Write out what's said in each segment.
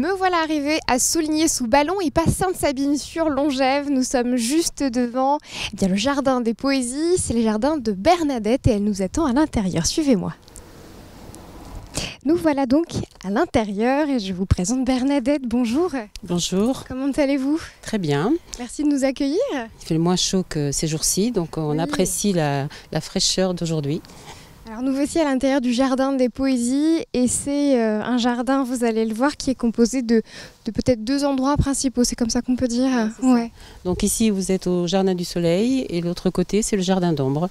Me voilà arrivée à Soligny-sous-Ballon et pas Sainte-Sabine sur Longève. Nous sommes juste devant le jardin des poésies. C'est le jardin de Bernadette et elle nous attend à l'intérieur. Suivez-moi. Nous voilà donc à l'intérieur et je vous présente Bernadette. Bonjour. Bonjour. Comment allez-vous? Très bien. Merci de nous accueillir. Il fait moins chaud que ces jours-ci, donc on apprécie la fraîcheur d'aujourd'hui. Alors nous voici à l'intérieur du jardin des poésies et c'est un jardin, vous allez le voir, qui est composé de peut-être 2 endroits principaux, c'est comme ça qu'on peut dire. Ouais. Donc ici vous êtes au jardin du soleil et l'autre côté c'est le jardin d'ombre.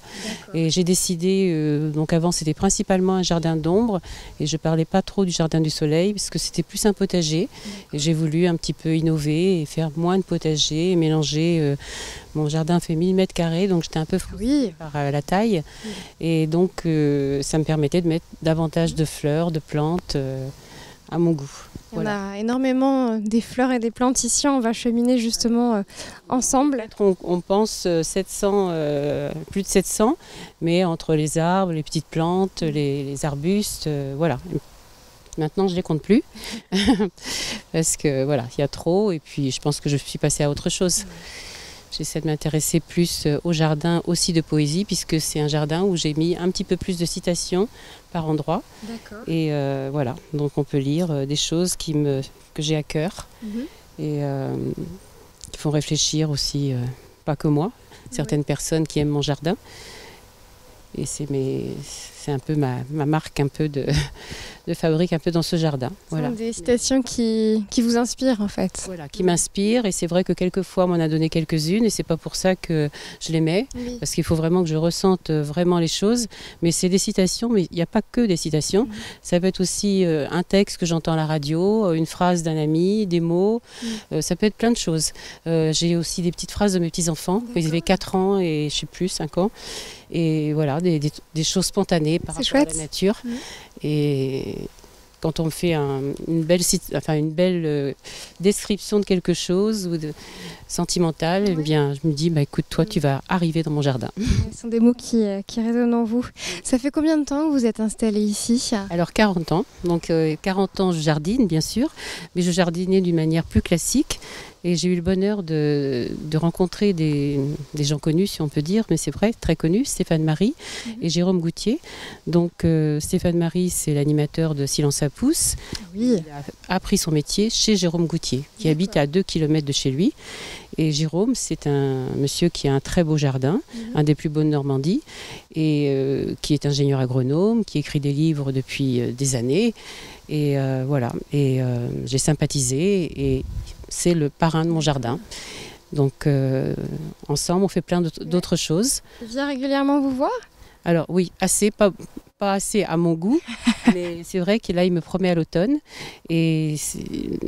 Et j'ai décidé, donc avant c'était principalement un jardin d'ombre et je parlais pas trop du jardin du soleil parce que c'était plus un potager. Et j'ai voulu un petit peu innover et faire moins de potager et mélanger. Mon jardin fait 1000 mètres carrés, donc j'étais un peu frustrée par la taille. Et donc, ça me permettait de mettre davantage de fleurs, de plantes à mon goût. On a énormément des fleurs et des plantes ici. On va cheminer justement ensemble. On pense 700, plus de 700, mais entre les arbres, les petites plantes, les arbustes, voilà. Maintenant, je ne les compte plus parce que voilà, il y a trop et puis je pense que je suis passée à autre chose. J'essaie de m'intéresser plus au jardin aussi de poésie puisque c'est un jardin où j'ai mis un petit peu plus de citations par endroit. D'accord. Et voilà, donc on peut lire des choses que j'ai à cœur et qui font réfléchir aussi, pas que moi, certaines personnes qui aiment mon jardin. Et c'est un peu ma marque un peu de fabrique un peu dans ce jardin. Voilà. Ce sont des citations qui vous inspirent en fait. Voilà, qui m'inspirent et c'est vrai que quelquefois on m'en a donné quelques-unes et c'est pas pour ça que je les mets parce qu'il faut vraiment que je ressente vraiment les choses. Mais c'est des citations, mais il n'y a pas que des citations. Ça peut être aussi un texte que j'entends à la radio, une phrase d'un ami, des mots. Ça peut être plein de choses. J'ai aussi des petites phrases de mes petits-enfants. Ils avaient 4 ans et je sais plus, 5 ans. Et voilà, des choses spontanées par rapport à la nature. Et quand on me fait une belle description de quelque chose ou de sentimental, eh bien, je me dis, écoute, toi, tu vas arriver dans mon jardin. Ce sont des mots qui résonnent en vous. Ça fait combien de temps que vous êtes installée ici? Alors, 40 ans. Donc, 40 ans, je jardine, bien sûr, mais je jardinais d'une manière plus classique. Et j'ai eu le bonheur de rencontrer des gens connus, si on peut dire, mais c'est vrai, très connus, Stéphane Marie et Jérôme Goutier. Donc Stéphane Marie, c'est l'animateur de Silence à Pousse. Il a appris son métier chez Jérôme Goutier, qui habite à 2 km de chez lui. Et Jérôme, c'est un monsieur qui a un très beau jardin, un des plus beaux de Normandie, et qui est ingénieur agronome, qui écrit des livres depuis des années. Et voilà, et j'ai sympathisé et c'est le parrain de mon jardin. Donc ensemble, on fait plein d'autres choses. Il vient régulièrement vous voir? Alors oui, assez, pas assez à mon goût, mais c'est vrai qu'il me promet à l'automne. Et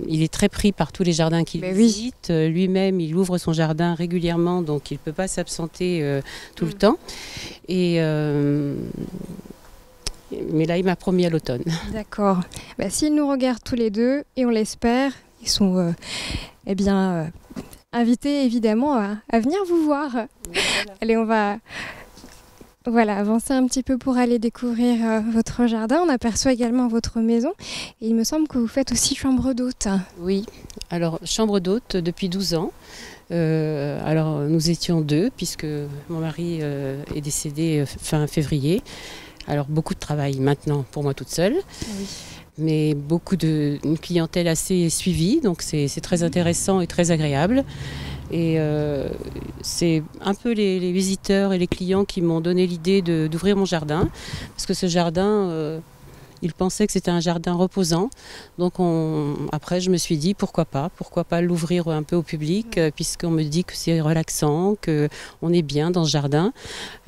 il est très pris par tous les jardins qu'il visite. Lui-même, il ouvre son jardin régulièrement, donc il ne peut pas s'absenter tout le temps. Et... mais là, il m'a promis à l'automne. D'accord. S'ils nous regardent tous les deux, et on l'espère, ils sont invités évidemment à venir vous voir. Allez, on va avancer un petit peu pour aller découvrir votre jardin. On aperçoit également votre maison. Et il me semble que vous faites aussi chambre d'hôte. Oui, alors chambre d'hôte depuis 12 ans. Alors nous étions 2 puisque mon mari est décédé fin février. Alors beaucoup de travail maintenant pour moi toute seule, mais une clientèle assez suivie, donc c'est très intéressant et très agréable. Et c'est un peu les visiteurs et les clients qui m'ont donné l'idée d'ouvrir mon jardin, parce que ce jardin, ils pensaient que c'était un jardin reposant. Donc après, je me suis dit pourquoi pas l'ouvrir un peu au public, puisqu'on me dit que c'est relaxant, qu'on est bien dans ce jardin.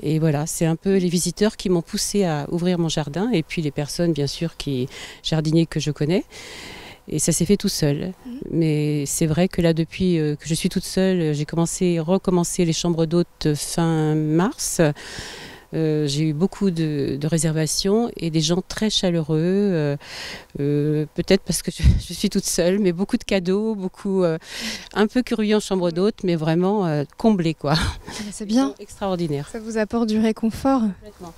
Et voilà, c'est un peu les visiteurs qui m'ont poussé à ouvrir mon jardin, et puis les personnes, bien sûr, jardiniers que je connais. Et ça s'est fait tout seul. Mais c'est vrai que là, depuis que je suis toute seule, j'ai recommencé les chambres d'hôtes fin mars. J'ai eu beaucoup de réservations et des gens très chaleureux, peut-être parce que je suis toute seule, mais beaucoup de cadeaux, un peu curieux en chambre d'hôte, mais vraiment comblé quoi. C'est bien. Extraordinaire. Ça vous apporte du réconfort. Complètement.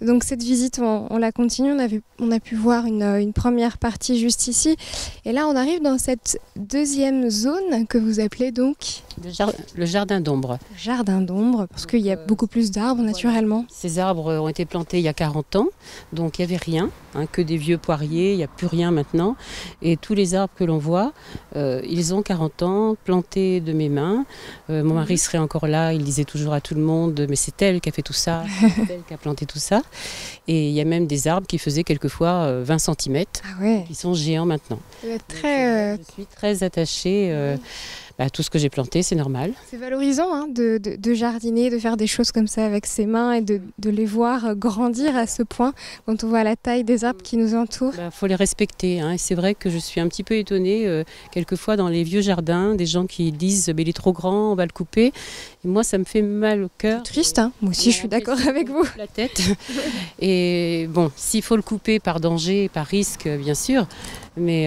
Donc cette visite, on la continue. On a pu voir une première partie juste ici. Et là, on arrive dans cette deuxième zone que vous appelez donc Le jardin d'ombre. jardin d'ombre, parce qu'il y a beaucoup plus d'arbres naturellement. Ces arbres ont été plantés il y a 40 ans, donc il n'y avait rien, que des vieux poiriers, il n'y a plus rien maintenant. Et tous les arbres que l'on voit, ils ont 40 ans, plantés de mes mains. Mon mari serait encore là, il disait toujours à tout le monde, mais c'est elle qui a fait tout ça, c'est elle qui a planté tout ça. Et il y a même des arbres qui faisaient quelquefois 20 cm, Ah ouais, qui sont géants maintenant. ça doit être Donc, très... je suis très attachée à tout ce que j'ai planté, c'est normal. C'est valorisant hein, de jardiner, de faire des choses comme ça avec ses mains et de les voir grandir à ce point quand on voit la taille des arbres qui nous entourent. Faut les respecter. Et c'est vrai que je suis un petit peu étonnée, quelquefois dans les vieux jardins, des gens qui disent mais il est trop grand, on va le couper. Et moi, ça me fait mal au cœur. Triste, hein, moi aussi je suis d'accord avec vous. La tête. Et bon, s'il faut le couper par danger, par risque, bien sûr, mais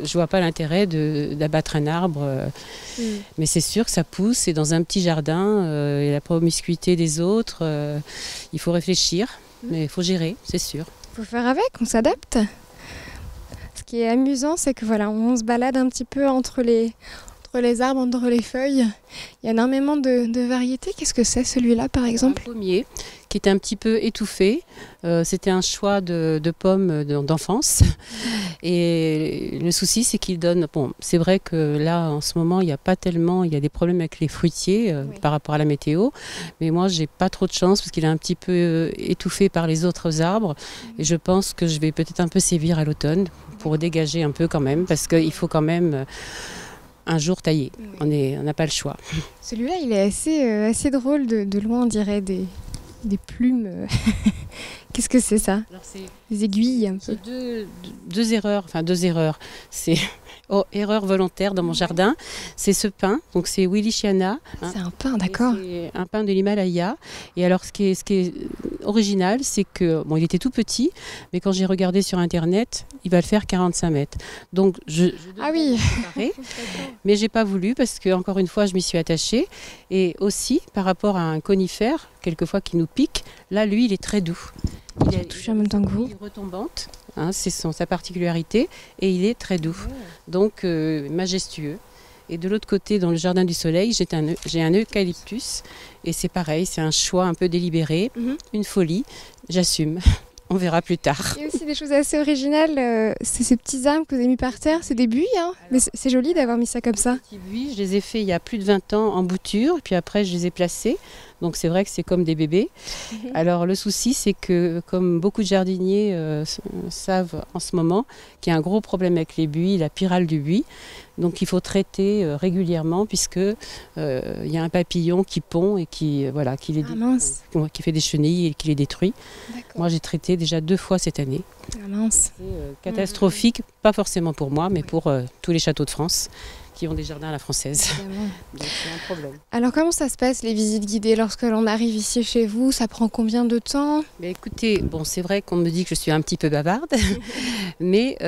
je vois pas l'intérêt d'abattre un arbre. Mais c'est sûr que ça pousse et dans un petit jardin et la promiscuité des autres, il faut réfléchir, mais il faut gérer, c'est sûr. Il faut faire avec, on s'adapte. Ce qui est amusant, c'est que voilà, on se balade un petit peu entre les arbres, entre les feuilles. Il y a énormément de variétés. Qu'est-ce que c'est celui-là par exemple? Un pommier qui était un petit peu étouffé. C'était un choix de pommes d'enfance. Et le souci, c'est qu'il donne... Bon, c'est vrai que là, en ce moment, il n'y a pas tellement... Il y a des problèmes avec les fruitiers par rapport à la météo. Mais moi, j'ai pas trop de chance parce qu'il est un petit peu étouffé par les autres arbres. Et je pense que je vais peut-être un peu sévir à l'automne pour dégager un peu quand même. Parce qu'il faut quand même... un jour taillé, on n'a pas le choix. Celui-là, il est assez drôle de loin, on dirait des plumes. Qu'est-ce que c'est ça? Alors, des aiguilles un peu. C'est deux erreurs. C'est erreur volontaire dans mon jardin. C'est ce pin, donc c'est Willishiana. C'est un pin, d'accord. C'est un pin de l'Himalaya. Et alors ce qui est original, c'est que il était tout petit, mais quand j'ai regardé sur internet, il va le faire 45 mètres. Donc je Ah oui. préparer, mais j'ai pas voulu parce que encore une fois, je m'y suis attachée. Et aussi par rapport à un conifère, quelquefois qui nous pique, là lui, il est très doux. Il a touché en même temps que vous. Il est retombante, c'est sa particularité, et il est très doux, donc majestueux. Et de l'autre côté, dans le jardin du soleil, j'ai un eucalyptus, et c'est pareil, c'est un choix un peu délibéré, une folie, j'assume. On verra plus tard. Il y a aussi des choses assez originales, c'est ces petits arbres que vous avez mis par terre, c'est des buis, hein. Mais c'est joli d'avoir mis ça comme ça. Ces petits buis, je les ai faits il y a plus de 20 ans en bouture, puis après je les ai placés. Donc c'est vrai que c'est comme des bébés. Alors le souci, c'est que comme beaucoup de jardiniers savent en ce moment, qu'il y a un gros problème avec les buis, la pyrale du buis. Donc il faut traiter régulièrement puisque il y a un papillon qui pond et qui qui fait des chenilles et qui les détruit. Moi j'ai traité déjà 2 fois cette année. Ah mince. C'est catastrophique, pas forcément pour moi, mais pour tous les châteaux de France qui ont des jardins à la française. Donc c'est un problème. Alors comment ça se passe les visites guidées lorsque l'on arrive ici chez vous? Ça prend combien de temps? Mais écoutez, c'est vrai qu'on me dit que je suis un petit peu bavarde, mais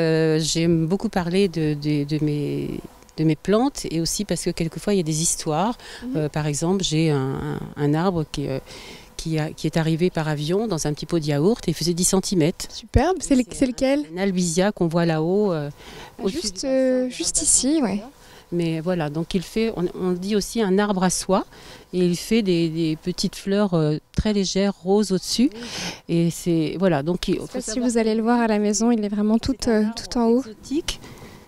j'aime beaucoup parler de mes plantes et aussi parce que quelquefois il y a des histoires. Par exemple, j'ai un arbre qui est arrivé par avion dans un petit pot de yaourt et il faisait 10 cm. Superbe, c'est lequel? Un albizia qu'on voit là-haut. Juste ici, ouais. Mais voilà, donc il fait, on dit aussi un arbre à soie, et il fait des petites fleurs très légères, roses au-dessus. Et c'est, voilà, donc il faut si vous allez le voir à la maison, il est vraiment tout en haut. Exotique,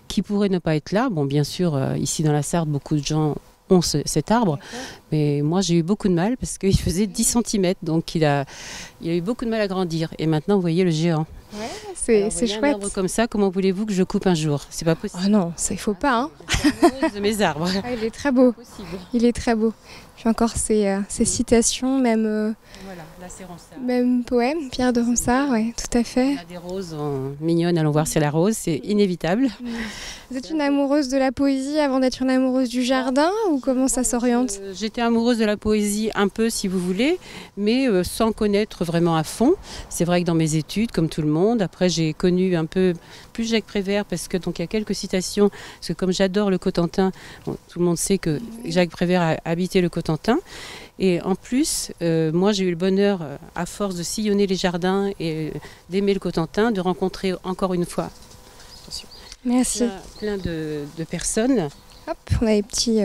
qui pourrait ne pas être là. Bon, bien sûr, ici dans la Sarthe, beaucoup de gens ont cet arbre, mais moi j'ai eu beaucoup de mal parce qu'il faisait 10 cm, donc il a eu beaucoup de mal à grandir. Et maintenant, vous voyez le géant. Ouais, c'est chouette. Un arbre comme ça, comment voulez-vous que je coupe un jour? C'est pas possible. Ah non, ça il faut pas. Hein. Je suis amoureuse de mes arbres. Ah, il est très beau. Il est très beau. Puis encore ces citations, même même poème, Pierre de Ronsard, ouais, tout à fait. Il y a des roses mignonnes, allons voir c'est la rose, c'est inévitable. Vous êtes une amoureuse de la poésie avant d'être une amoureuse du jardin ou comment ça s'oriente? J'étais amoureuse de la poésie un peu si vous voulez, mais sans connaître vraiment à fond. C'est vrai que dans mes études, comme tout le monde, monde. Après, j'ai connu un peu plus Jacques Prévert parce que donc il y a quelques citations. Parce que comme j'adore le Cotentin, bon, tout le monde sait que Jacques Prévert a habité le Cotentin. Et en plus, moi j'ai eu le bonheur, à force de sillonner les jardins et d'aimer le Cotentin, de rencontrer encore une fois Merci. plein de personnes. Hop, on a les petits...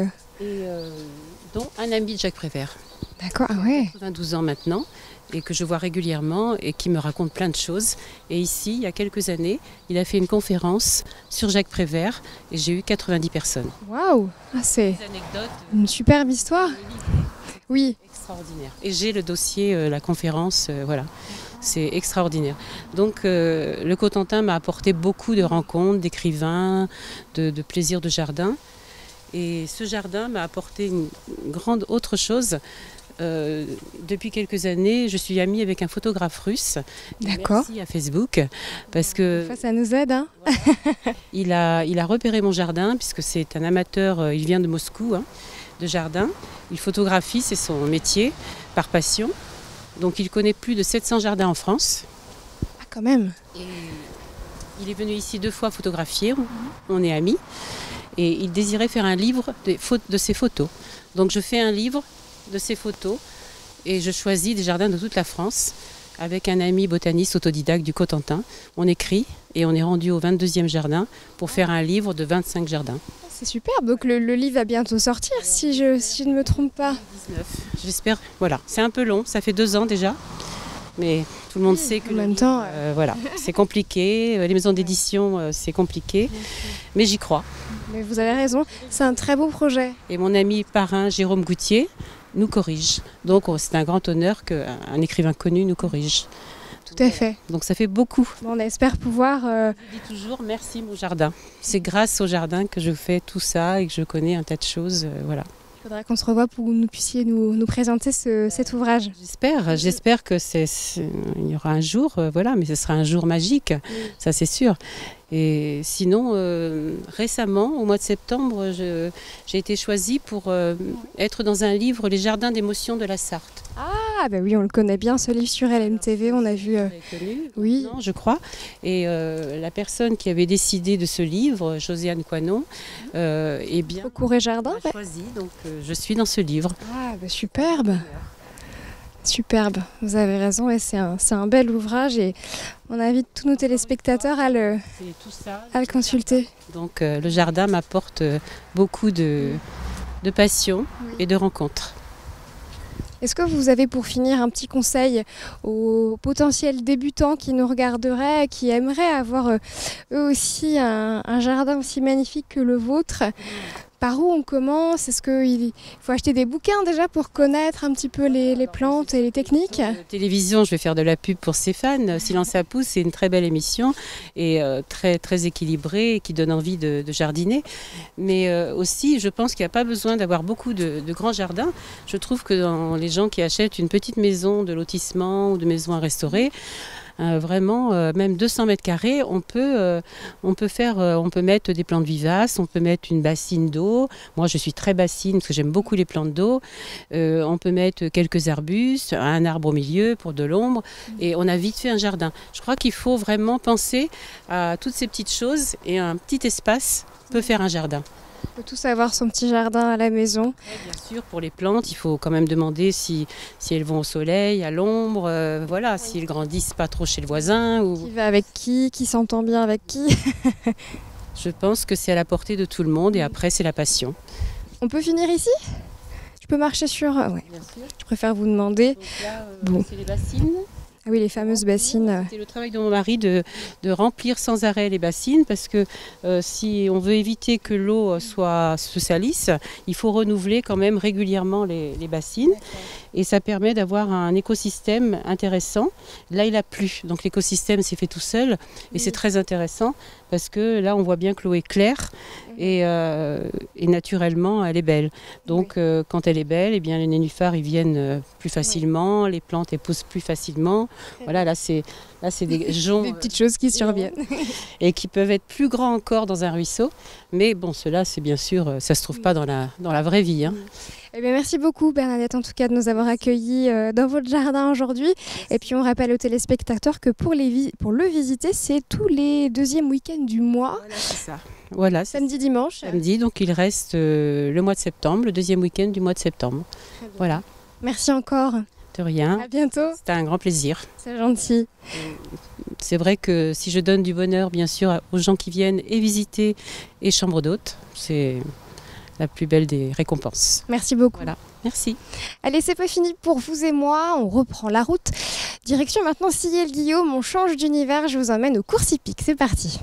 Dont un ami de Jacques Prévert. D'accord, ah ouais. 92 ans maintenant, et que je vois régulièrement et qui me raconte plein de choses. Et ici, il y a quelques années, il a fait une conférence sur Jacques Prévert et j'ai eu 90 personnes. Waouh, ah, c'est Des anecdotes. une superbe histoire. Oui. Extraordinaire. Et j'ai le dossier, la conférence, voilà. C'est extraordinaire. Donc le Cotentin m'a apporté beaucoup de rencontres, d'écrivains, de plaisirs de jardin. Et ce jardin m'a apporté une grande autre chose. Depuis quelques années, je suis amie avec un photographe russe. D'accord. Merci à Facebook. Parce que Ça nous aide, hein. voilà. Il a repéré mon jardin, puisque c'est un amateur, il vient de Moscou, hein, de jardin. Il photographie, c'est son métier, par passion. Donc il connaît plus de 700 jardins en France. Ah, quand même. Et il est venu ici 2 fois photographier, on est amis. Et il désirait faire un livre de ses photos. Donc je fais un livre de ses photos et je choisis des jardins de toute la France avec un ami botaniste autodidacte du Cotentin. On écrit et on est rendu au 22e jardin pour faire un livre de 25 jardins. C'est superbe, donc le livre va bientôt sortir si je ne me trompe pas. 19. J'espère, voilà. C'est un peu long, ça fait 2 ans déjà. Mais tout le monde sait que en même temps, voilà, c'est compliqué. Les maisons d'édition, c'est compliqué. Mais j'y crois. mais vous avez raison, c'est un très beau projet. Et mon ami parrain Jérôme Goutier nous corrige. Donc c'est un grand honneur qu'un écrivain connu nous corrige. Tout à fait. Donc ça fait beaucoup. Bon, on espère pouvoir... Je dis toujours merci mon jardin. C'est grâce au jardin que je fais tout ça et que je connais un tas de choses. Voilà. Il faudra qu'on se revoie pour que vous puissiez nous présenter cet ouvrage. J'espère que il y aura un jour, voilà, mais ce sera un jour magique, ça c'est sûr. Et sinon, récemment, au mois de septembre, j'ai été choisie pour être dans un livre, Les jardins d'émotion de la Sarthe. Ah, bah oui, on le connaît bien, ce livre sur LMTV, on a vu... oui. Non, je crois. Et la personne qui avait décidé de ce livre, Josiane Coinon, eh bien, Au Courret Jardin, m'a choisi, donc je suis dans ce livre. Ah, bah superbe. Superbe, vous avez raison, et c'est un bel ouvrage et on invite tous nos téléspectateurs à le consulter. Donc le jardin m'apporte beaucoup de passion et de rencontres. Est-ce que vous avez pour finir un petit conseil aux potentiels débutants qui nous regarderaient, qui aimeraient avoir eux aussi un jardin aussi magnifique que le vôtre ? Par où on commence ? Est-ce qu'il faut acheter des bouquins déjà pour connaître un petit peu les plantes et les techniques ? Télévision, je vais faire de la pub pour Stéphane. Silence à pouce, c'est une très belle émission et très, très équilibrée qui donne envie de jardiner. Mais aussi, je pense qu'il n'y a pas besoin d'avoir beaucoup de grands jardins. Je trouve que dans les gens qui achètent une petite maison de lotissement ou de maison à restaurer, vraiment, même 200 mètres carrés, on peut mettre des plantes vivaces, on peut mettre une bassine d'eau. Moi, je suis très bassine parce que j'aime beaucoup les plantes d'eau. On peut mettre quelques arbustes, un arbre au milieu pour de l'ombre, et on a vite fait un jardin. Je crois qu'il faut vraiment penser à toutes ces petites choses et un petit espace peut faire un jardin. On peut tous avoir son petit jardin à la maison. Bien sûr, pour les plantes, il faut quand même demander si elles vont au soleil, à l'ombre, voilà, s'ils grandissent pas trop chez le voisin. Qui va avec qui s'entend bien avec qui. Je pense que c'est à la portée de tout le monde et après c'est la passion. On peut finir ici ? Je peux marcher sur... ouais. Bien sûr. Je préfère vous demander... Donc là, Bon. c'est les bassines. Ah oui, les fameuses bassines. C'est le travail de mon mari de remplir sans arrêt les bassines parce que si on veut éviter que l'eau se salisse, il faut renouveler quand même régulièrement les bassines. Et ça permet d'avoir un écosystème intéressant. Là, il a plu, donc l'écosystème s'est fait tout seul et c'est très intéressant parce que là, on voit bien que l'eau est claire et naturellement, elle est belle. Donc, quand elle est belle, eh bien, les nénuphars ils viennent plus facilement, les plantes elles poussent plus facilement. Voilà, là, c'est des joncs. Des petites choses qui surviennent. Et qui peuvent être plus grands encore dans un ruisseau. Mais bon, cela, c'est bien sûr, ça ne se trouve pas dans la vraie vie. Hein. Eh bien, merci beaucoup Bernadette en tout cas de nous avoir accueillis dans votre jardin aujourd'hui. Et puis on rappelle aux téléspectateurs que pour le visiter, c'est tous les deuxièmes week-ends du mois. Voilà, c'est ça. Voilà, Samedi, dimanche. samedi, donc il reste le mois de septembre, le deuxième week-end du mois de septembre. Voilà, Merci encore. de rien. À bientôt. C'était un grand plaisir. C'est gentil. C'est vrai que si je donne du bonheur, bien sûr, aux gens qui viennent et visiter et chambre d'hôte, c'est la plus belle des récompenses. Merci beaucoup. Voilà, merci. Allez, c'est pas fini pour vous et moi. On reprend la route. Direction maintenant Sillé-le-Guillaume. On change d'univers. Je vous emmène au cours hippique. C'est parti.